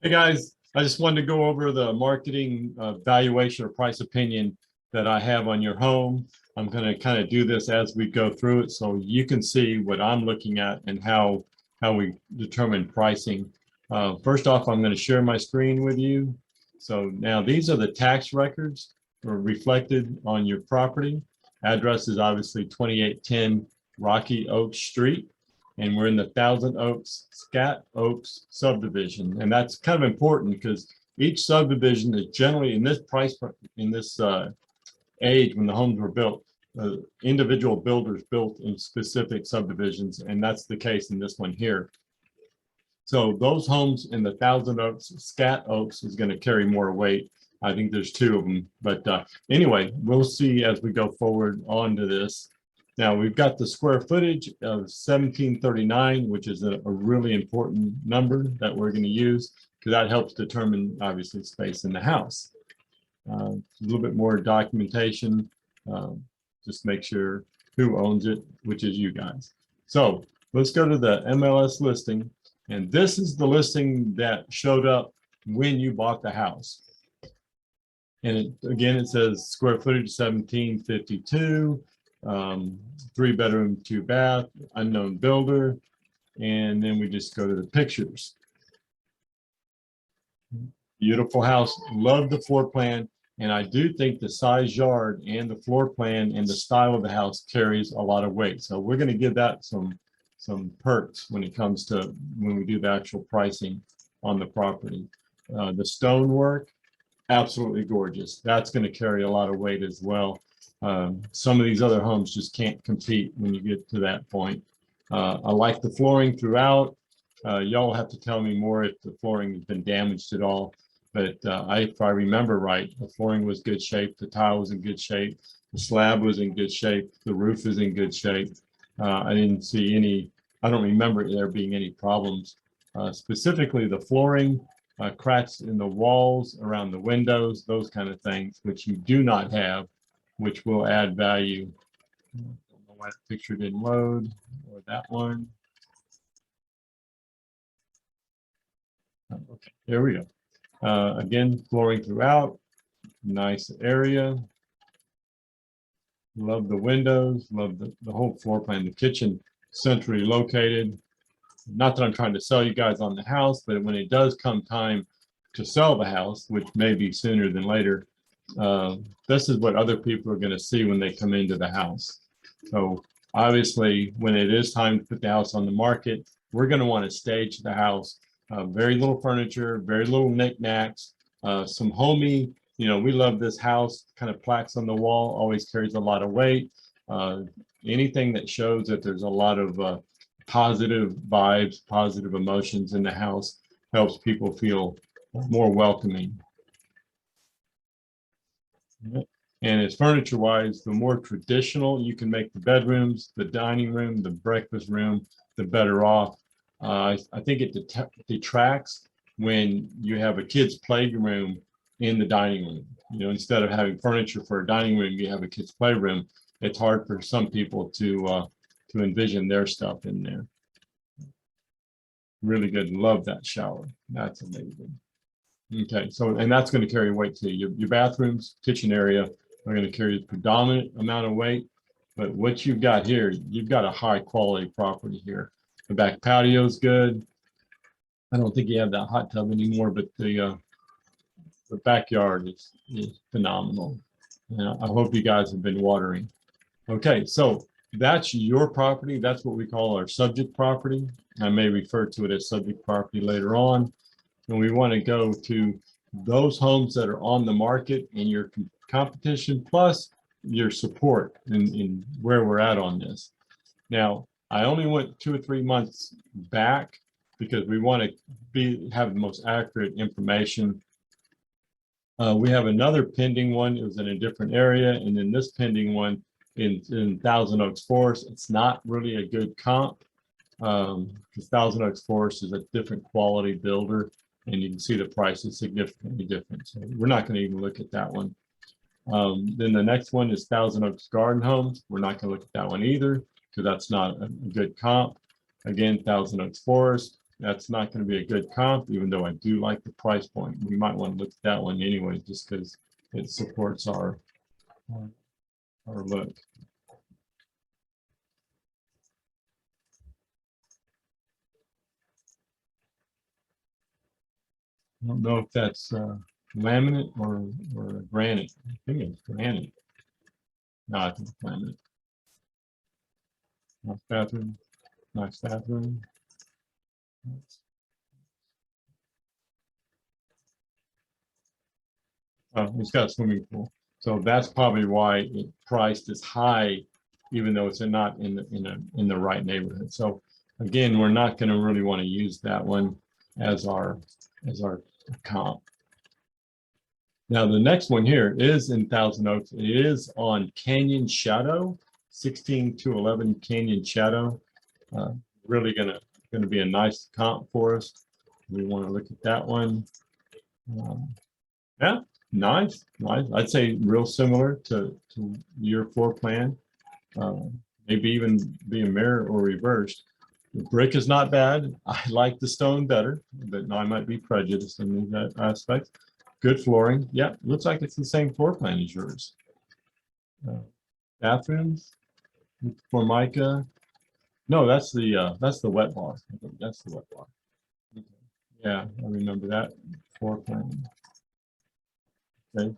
Hey guys, I just wanted to go over the marketing valuation or price opinion that I have on your home. I'm going to kind of do this as we go through it so you can see what I'm looking at and how we determine pricing. First off, I'm going to share my screen with you. So now these are the tax records reflected on your property. Address is obviously 2810 Rocky Oak Street. And we're in the Thousand Oaks, Scat Oaks subdivision. And that's kind of important because each subdivision is generally in this age when the homes were built, individual builders built in specific subdivisions. And that's the case in this one here. So those homes in the Thousand Oaks, Scat Oaks is going to carry more weight. I think there's two of them. But anyway, we'll see as we go forward onto this. Now we've got the square footage of 1739, which is a really important number that we're going to use because that helps determine obviously space in the house. A little bit more documentation, just make sure who owns it, which is you guys. So let's go to the MLS listing. And this is the listing that showed up when you bought the house. And again, it says square footage 1752. 3-bedroom, 2-bath, unknown builder, and then we just go to the pictures. Beautiful house, love the floor plan, and I do think the size yard and the floor plan and the style of the house carries a lot of weight. So we're going to give that some perks when it comes to when we do the actual pricing on the property. The stonework, absolutely gorgeous. That's going to carry a lot of weight as well. Some of these other homes just can't compete when you get to that point. I like the flooring throughout. Y'all have to tell me more if the flooring has been damaged at all. But if I remember right, the flooring was good shape, the tile was in good shape, the slab was in good shape, the roof is in good shape. I didn't see any, I don't remember there being any problems. Specifically the flooring, cracks in the walls, around the windows, those kind of things, which you do not have, which will add value. I don't know why that picture didn't load, or that one. Okay, there we go. Again, flooring throughout, nice area. Love the windows, love the whole floor plan. The kitchen centrally located. Not that I'm trying to sell you guys on the house, but when it does come time to sell the house, which may be sooner than later, this is what other people are going to see when they come into the house. So obviously, when it is time to put the house on the market, we're going to want to stage the house. Very little furniture, very little knickknacks, some homey, you know, we love this house, kind of plaques on the wall, always carries a lot of weight. Anything that shows that there's a lot of positive vibes, positive emotions in the house helps people feel more welcoming. And as furniture wise, the more traditional you can make the bedrooms, the dining room, the breakfast room, the better off. I think it detracts when you have a kid's playroom in the dining room. You know, instead of having furniture for a dining room, you have a kid's playroom. It's hard for some people to envision their stuff in there. Really good. Love that shower. That's amazing. Okay, so and that's going to carry weight too. Your bathrooms, kitchen area are going to carry the predominant amount of weight. But what you've got here, you've got a high quality property here. The back patio is good. I don't think you have that hot tub anymore, but the backyard is phenomenal. And I hope you guys have been watering. Okay, so that's your property. That's what we call our subject property. I may refer to it as subject property later on. And we want to go to those homes that are on the market and your competition plus your support in where we're at on this. Now, I only went 2 or 3 months back because we want to have the most accurate information. We have another pending one. It was in a different area, and then this pending one in Thousand Oaks Forest. It's not really a good comp because Thousand Oaks Forest is a different quality builder, and you can see the price is significantly different. So we're not going to even look at that one. Then the next one is Thousand Oaks Garden Homes. We're not going to look at that one either because that's not a good comp. Again, Thousand Oaks Forest. that's not going to be a good comp, even though I do like the price point. We might want to look at that one anyway, just because it supports our look. I don't know if that's laminate or granite. I think it's granite. No, I think it's laminate. Nice bathroom. Nice bathroom. It's got a swimming pool, so that's probably why it priced as high, even though it's not in the right neighborhood. So again, we're not going to really want to use that one as our comp. Now the next one here is in Thousand Oaks. It is on Canyon Shadow, 16-11 Canyon Shadow. Really gonna be a nice comp for us. We want to look at that one. Yeah, nice. I'd say real similar to your floor plan. Maybe even be a mirror or reversed. The brick is not bad. I like the stone better, but I might be prejudiced in that aspect. Good flooring. Yeah, looks like it's the same floor plan as yours. Bathrooms, Formica. No, that's the wet bar. I think that's the wet bar. Okay. Yeah, I remember that floor plan. Okay.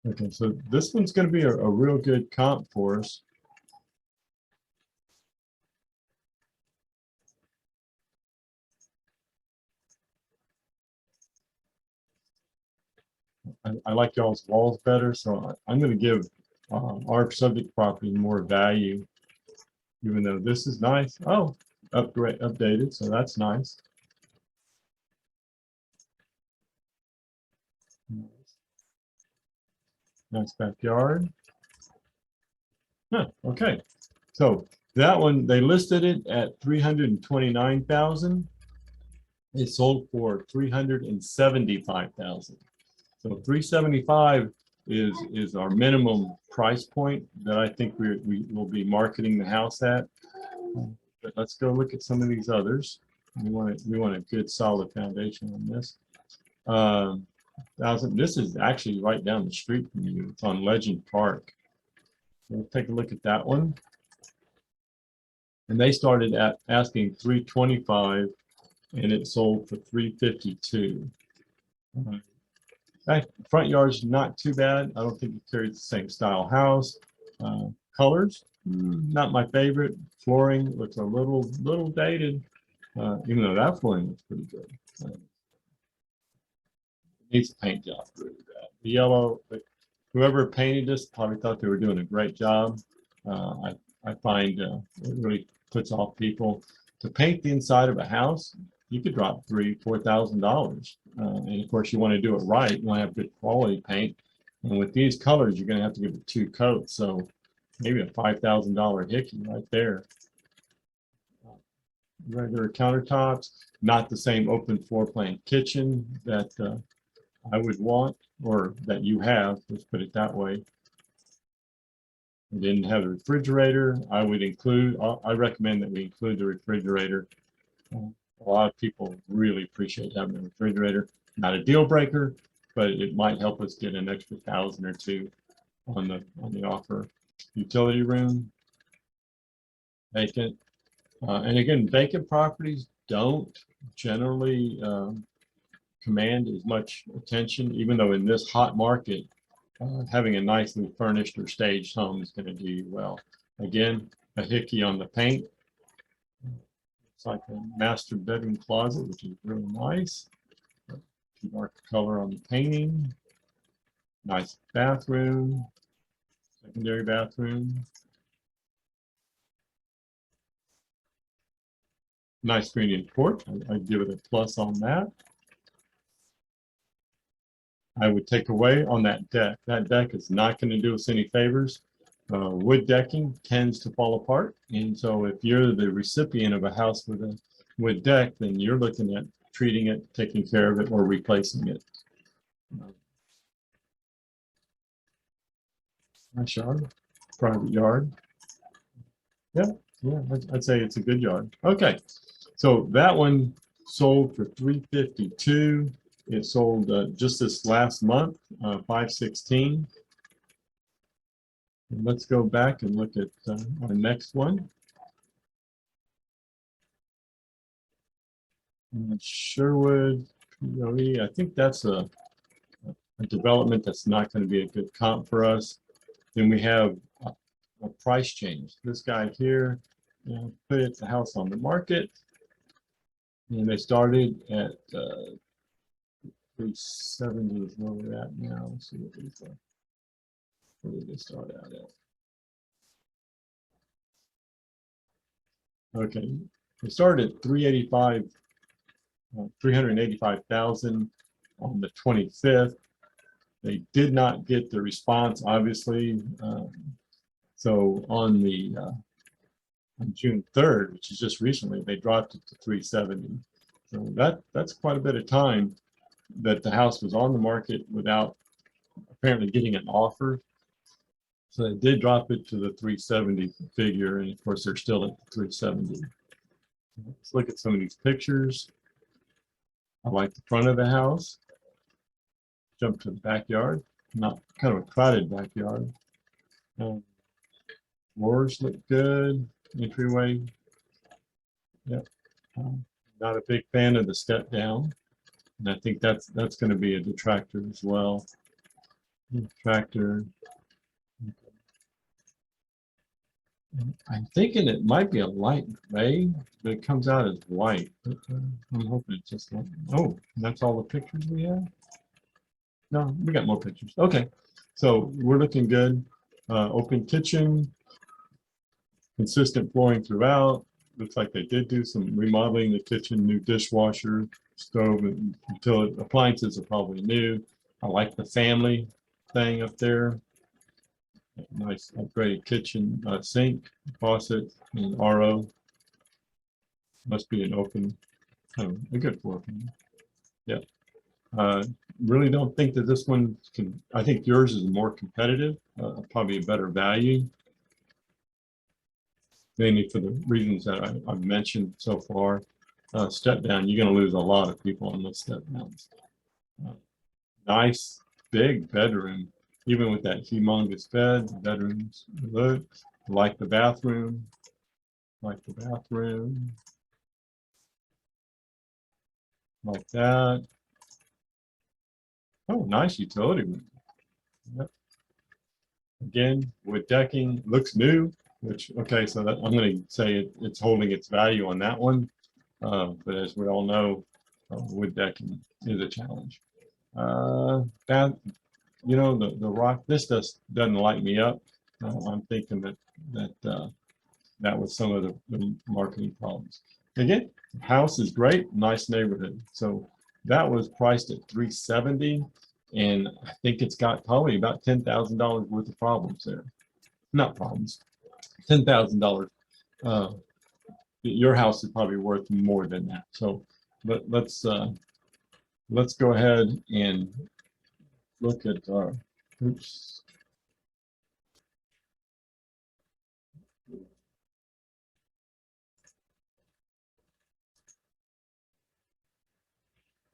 Okay, so this one's going to be a real good comp for us. I like y'all's walls better, so I'm going to give our subject property more value, even though this is nice. Oh, updated, so that's nice. Nice backyard. Huh, okay, so that one, they listed it at 329,000. It sold for 375,000. So 375 is our minimum price point that I think we will be marketing the house at. But let's go look at some of these others. We want a good solid foundation on this. This is actually right down the street from you. It's on Legend Park. Let's take a look at that one. And they started at asking 325, and it sold for 352. Front yard's not too bad. I don't think it carries the same style house. Colors, not my favorite. Flooring looks a little dated, even though that flooring looks pretty good. Needs a paint job really bad. The yellow, whoever painted this probably thought they were doing a great job. I find it really puts off people. To paint the inside of a house, you could drop $3,000-4,000. And of course, you want to do it right. You want to have good quality paint. And with these colors, you're going to have to give it 2 coats. So maybe a $5,000 hickey right there. Regular countertops, not the same open floor plan kitchen that I would want, or that you have, let's put it that way. I didn't have a refrigerator. I recommend that we include the refrigerator. A lot of people really appreciate having a refrigerator. Not a deal breaker, but it might help us get an extra 1,000 or 2 on the offer. Utility room, vacant. And again, vacant properties don't generally command as much attention, even though in this hot market, having a nicely furnished or staged home is going to do you well. Again, a hickey on the paint. It's like a master bedroom closet, which is really nice. Dark color on the painting. Nice bathroom. Secondary bathroom. Nice screened-in porch. I'd give it a plus on that. I would take away on that deck. That deck is not going to do us any favors. Wood decking tends to fall apart. And so if you're the recipient of a house with a wood deck, then you're looking at treating it, taking care of it, or replacing it. Nice yard, private yard. Yeah, Yeah, I'd say it's a good yard. Okay, so that one sold for 352. It sold just this last month, 516. And let's go back and look at our next one. Sherwood, POE. I think that's a development that's not going to be a good comp for us. Then we have a price change. This guy here, put the house on the market, and they started at 370 is where we're at now. Let's see where did they start out at? Okay, they started at 385,000 on the 25th. They did not get the response, obviously. So on June 3rd, which is just recently, they dropped it to 370. So that's quite a bit of time that the house was on the market without apparently getting an offer. So they did drop it to the 370 figure, and of course they're still at 370. Let's look at some of these pictures. I like the front of the house. Jump to the backyard. Not kind of a crowded backyard. Floors look good. Entryway. Yep. Not a big fan of the step down, and I think that's going to be a detractor as well. Detractor. I'm thinking it might be a light gray, but it comes out as white. But, I'm hoping it's just like, oh, that's all the pictures we have? No, we got more pictures. Okay, so we're looking good. Open kitchen, consistent flooring throughout. Looks like they did do some remodeling the kitchen, new dishwasher, stove, and appliances are probably new. I like the family thing up there. Nice upgraded kitchen, sink, faucet, and RO. Must be an open, a good floor plan. Yeah. Really don't think that this one can, I think yours is more competitive, probably a better value. Mainly for the reasons that I've mentioned so far. Step down, you're going to lose a lot of people on those step downs. Nice big bedroom. Even with that humongous bed, the bedrooms look like the bathroom, like that. Oh, nice utility room. Yep. Again, wood decking, looks new, which, okay, so that, I'm going to say it's holding its value on that one. But as we all know, wood decking is a challenge. That, you know, the rock, this just doesn't light me up. I'm thinking that was some of the marketing problems. Again, house is great, nice neighborhood. So that was priced at 370, and I think it's got probably about $10,000 worth of problems there. Not problems, $10,000. Your house is probably worth more than that. So, but let's go ahead and look at our, oops.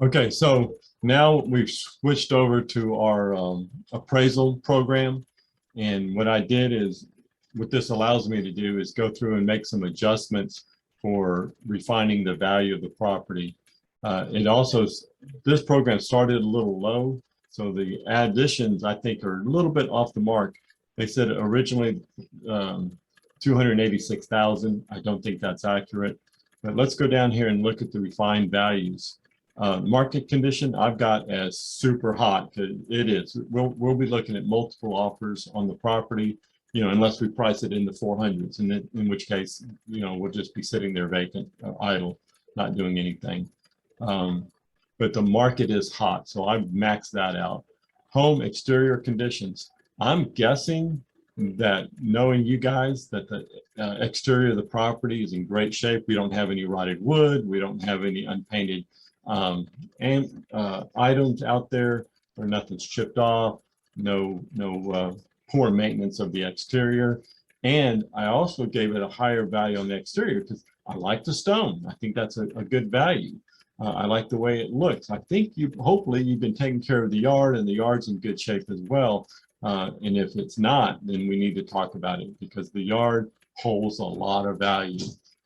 Okay, so now we've switched over to our appraisal program. And what I did is, what this allows me to do is go through and make some adjustments for refining the value of the property. It also, this program started a little low, so the additions I think are a little bit off the mark. They said originally 286,000. I don't think that's accurate, but let's go down here and look at the refined values. Market condition I've got as super hot, because it is. We'll be looking at multiple offers on the property, you know, unless we price it in the 400s, and then in which case, you know, we'll just be sitting there vacant, idle, not doing anything. But the market is hot, so I've maxed that out. Home exterior conditions. I'm guessing that, knowing you guys, that the exterior of the property is in great shape. We don't have any rotted wood. We don't have any unpainted items out there, or nothing's chipped off. No poor maintenance of the exterior. And I also gave it a higher value on the exterior because I like the stone. I think that's a good value. I like the way it looks. I think hopefully you've been taking care of the yard, and the yard's in good shape as well. And if it's not, then we need to talk about it, because the yard holds a lot of value.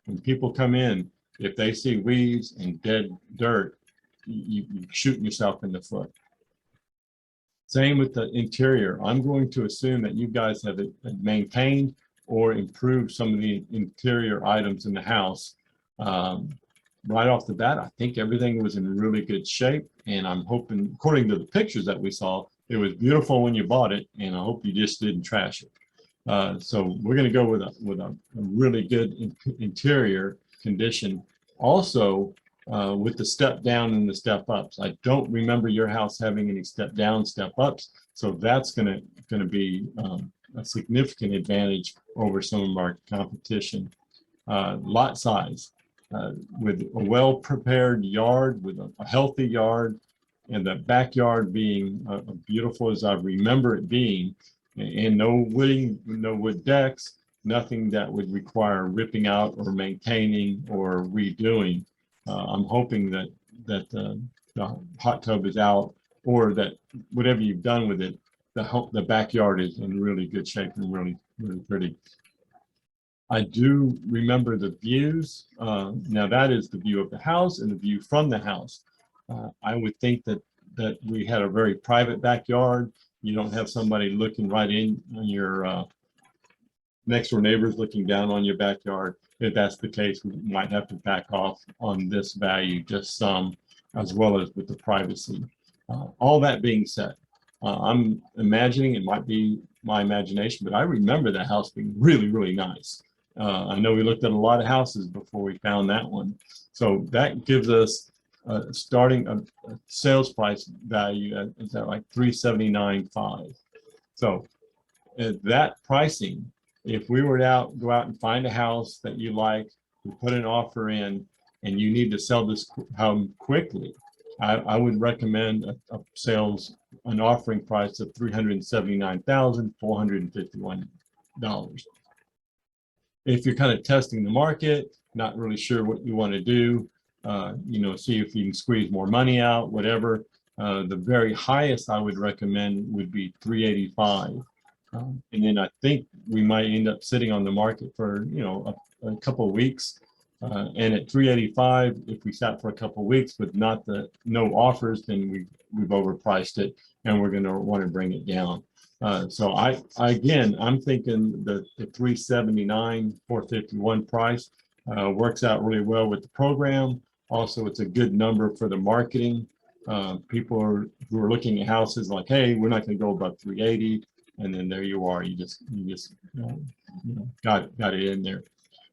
When people come in, if they see weeds and dead dirt, you're shooting yourself in the foot. Same with the interior. I'm going to assume that you guys have maintained or improved some of the interior items in the house. Right off the bat, I think everything was in really good shape, and I'm hoping, according to the pictures that we saw, it was beautiful when you bought it, and I hope you just didn't trash it. So we're going to go with a really good interior condition. Also, with the step down and the step ups, I don't remember your house having any step down, step ups, so that's going to be a significant advantage over some of our competition. Lot size. With a well-prepared yard, with a healthy yard, and the backyard being beautiful as I remember it being, and no wood decks, nothing that would require ripping out or maintaining or redoing. I'm hoping that the hot tub is out, or that whatever you've done with it, the backyard is in really good shape and really pretty. I do remember the views. Now that is the view of the house and the view from the house. I would think that we had a very private backyard. You don't have somebody looking right in on your next door neighbors looking down on your backyard. If that's the case, we might have to back off on this value just some, as well as with the privacy. All that being said, I'm imagining, it might be my imagination, but I remember that house being really nice. I know we looked at a lot of houses before we found that one. So that gives us starting a sales price value at like $379,500. So at that pricing, if we were to go out and find a house that you like, we put an offer in, and you need to sell this home quickly, I would recommend an offering price of $379,451. If you're kind of testing the market, not really sure what you want to do, see if you can squeeze more money out, whatever. The very highest I would recommend would be $385,000. And then I think we might end up sitting on the market for, a couple of weeks. And at $385,000, if we sat for a couple of weeks with no offers, then we've overpriced it, and we're going to want to bring it down. So I'm thinking the $379,451 price works out really well with the program. Also, it's a good number for the marketing. People who are looking at houses like, hey, we're not going to go above 380, and then there you are. You just got it in there.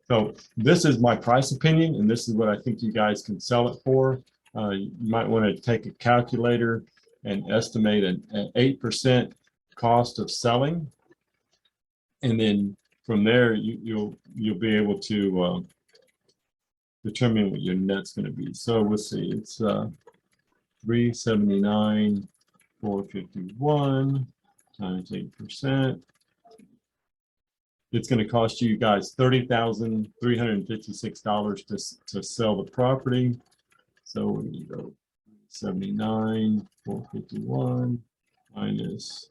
So this is my price opinion, and this is what I think you guys can sell it for. You might want to take a calculator and estimate an 8% cost of selling, and then from there you'll be able to determine what your net's going to be. So let's see, it's $379,451 times 8%. It's going to cost you guys $30,356 to sell the property. So we're going to go 79,451 minus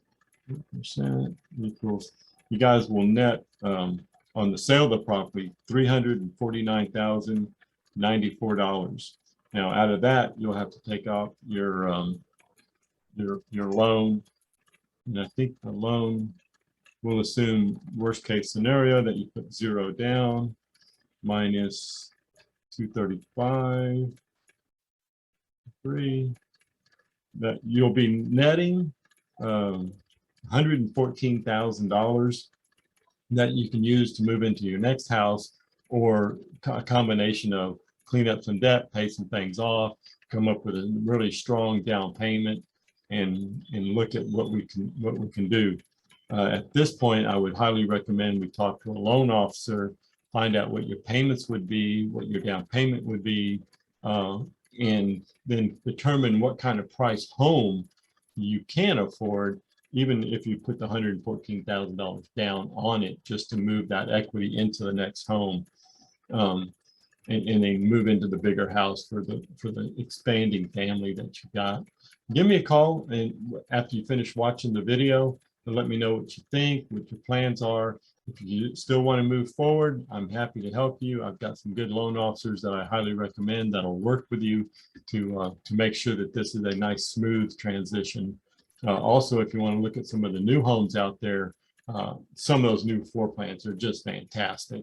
8% equals, you guys will net on the sale of the property $349,094. Now out of that, you'll have to take off your loan, and I think the loan, we'll assume worst case scenario that you put $0 down, minus 235.3, that you'll be netting $114,000 that you can use to move into your next house, or a combination of clean up some debt, pay some things off, come up with a really strong down payment, and look at what we can do. At this point, I would highly recommend we talk to a loan officer, find out what your payments would be, what your down payment would be, and then determine what kind of price home you can afford, even if you put the $114,000 down on it just to move that equity into the next home, and then move into the bigger house for the expanding family that you got. Give me a call and after you finish watching the video, and let me know what you think, what your plans are. If you still want to move forward, I'm happy to help you. I've got some good loan officers that I highly recommend that'll work with you to make sure that this is a nice, smooth transition. Also, if you want to look at some of the new homes out there, some of those new floor plans are just fantastic.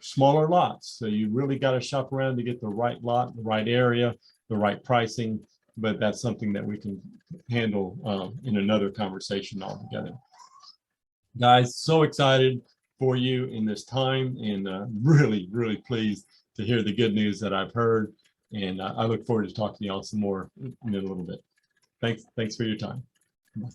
Smaller lots, so you really got to shop around to get the right lot, the right area, the right pricing, but that's something that we can handle in another conversation altogether. Guys, so excited for you in this time, and really, really pleased to hear the good news that I've heard, and I look forward to talking to y'all some more in a little bit. Thanks for your time. Bye.